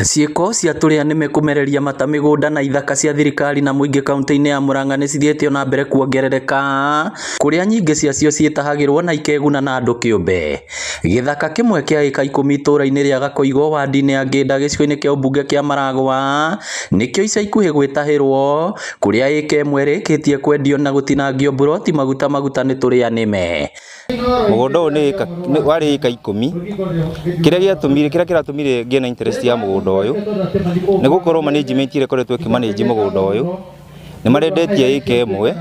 Ciĩko cia tũrĩa nĩme kũmereria mata mĩgũnda na ithaka cia thirikari na mũingĩ kaunti-inĩ ya Murang'a nĩ cithiĩte na mbere kuongerereka, kũrĩa nyingĩ ciacio ciĩtahagĩrwo na ikeguna na andũ kĩũmbe. Gĩthaka kĩmwe kĩa ĩka 10 itũũra-inĩ rĩa Gakoigo wadi-inĩ ya Ngĩnda gĩcigo-inĩ kĩa ũmbunge kĩa Maragwa nĩkĩo ica ikuhĩ gwĩtahĩrwo, kũrĩa ĩka ĩmwe ĩrĩkĩtie kwendio na gũtinangio mburoti maguta nĩ tũrĩa nĩme. Mũgũnda ũyũ warĩ ĩka 10. Kĩrĩa kĩratũmire ngĩe na interest ya mũgũnda ũyũ nĩ gũkorwo management ĩkoretwo ĩkĩmanage mũgũnda ũyũ nĩ marendetie ĩka ĩmwe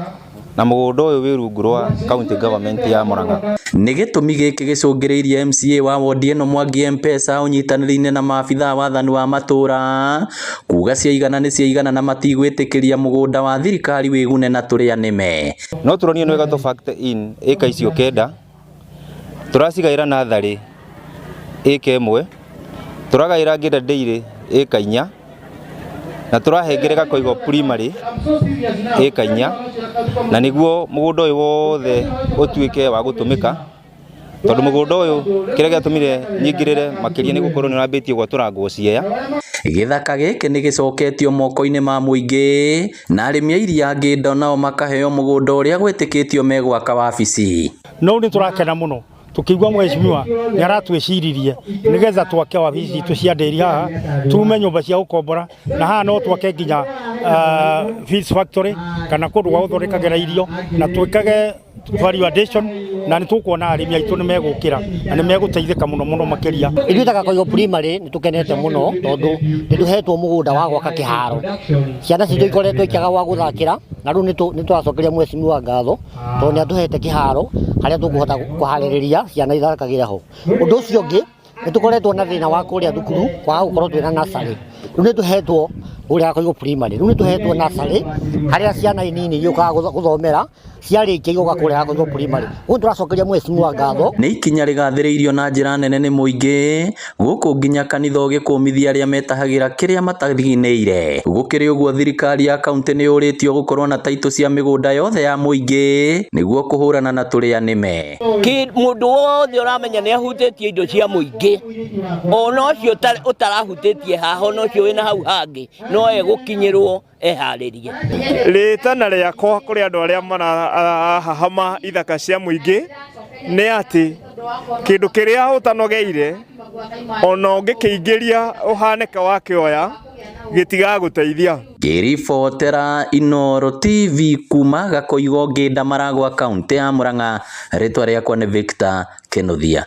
na mũgũnda ũyũ wĩ rungu rwa county government ya Murang'a. Nĩ gĩtũmi gĩkĩ gĩcũngĩrĩirie MCA wa wodi ĩno Mwangi M-Pesa ũnyitanĩri-inĩ na maabithaa wathani wa matũũra kuga ciaigana nĩ ciaigana na matigwĩtĩkĩria mũgũnda wa thirikari wĩgune na tũrĩa nĩme. No tũronio nĩ wega tũ factor in ĩka icio 9 tũracigaĩra natharĩ ĩka 1, tũragaĩra Ngĩnda Dairy ĩka 4 na tũrahengere Gakoigo primary ĩka 4 na nĩguo mũgũnda ũyũ wothe ũtuĩke wa gũtũmĩka, tondũ mũgũnda ũyũ kĩrĩa gĩatũmire nyingĩrĩre makĩria nĩ gũkorwo nĩ ũrambĩtie gwatũrangwo ciea. Gĩthaka gĩkĩ nĩ gĩcoketio moko-inĩ ma mũingĩ na arĩmi a iria Ngĩnda nao makaheo mũgũnda ũrĩa gwĩtĩkĩtio megwaka wabici. No nĩ tũrakena mũno tukigwa mheshimiwa nĩ aratwĩciririe nĩgetha twake wabici citũ cia ndĩri haha, tume nyũmba cia gũkombora na haha no twake nginya feeds factory kana kũndũ gwa gũthondekagĩra irio na twĩkage value addition, na nĩ tũkuona arĩmi aitũ nĩ megũkĩra na nĩ megũteithĩka mũno makĩria. Ithuĩ ta Gakoigo primary nĩ tũkenete mũno tondũ nĩ tũhetwo mũgũnda wa gwaka kĩharo. Ciana citũ ikoretwo ikĩaga wa gũthakĩra na rĩu nĩ twacokeria mheshimiwa ngatho tondũ nĩ atũhete kĩharo harĩa tũkũhota kũharĩrĩria ciana ithakagĩra ho. Ũndũ ũcio ũngĩ nĩ tũkoretwo na thĩna wa kũrĩa thukuru kwaga gũkorwo twĩna nursery. Rĩu nĩ tũhetwo ũrĩa Gakoigo primary, rĩu nĩ tũhetwo nursery harĩa ciana nini iũkaga gũthomera ciarĩkia igoka kũrĩa Gakoigo primary. Ũguo tũracokeria mheshimiwa ngatho. Nĩ ikinya rĩgathĩrĩirio na njĩra nene nĩ mũingĩ gũkũ nginya kanitha ũgĩkũmithia arĩa metahagĩra kĩrĩa mataginĩire. Gũkĩrĩ ũguo thirikari ya kaunti nĩ yũrĩtio gũkorwo na taitũ cia mĩgũnda yothe ya mũingĩ nĩguo kũhũrana na tũrĩa nĩme. Mũndũ wothe ũramenya nĩ ahutĩtie indo cia mũingĩ, ona ũcio ũtarahutĩtie haha, ona ũcio wĩna hau hangĩ no egũkinyĩrwo eharĩrie. Rĩtana rĩakwa kũrĩ andũ arĩa marahahama ithaka cia mũingĩ nĩ atĩ kĩndũ kĩrĩa ũtanogeire ona ũngĩkĩingĩria ũhanĩka wakĩoya gĩtigagũteithia. Ngĩribotera Inooro TV kuma Gakoigo Ngĩnda Maragwa kaunti ya Murang'a, rĩtwa rĩakwa nĩ Victor Kĩnuthia.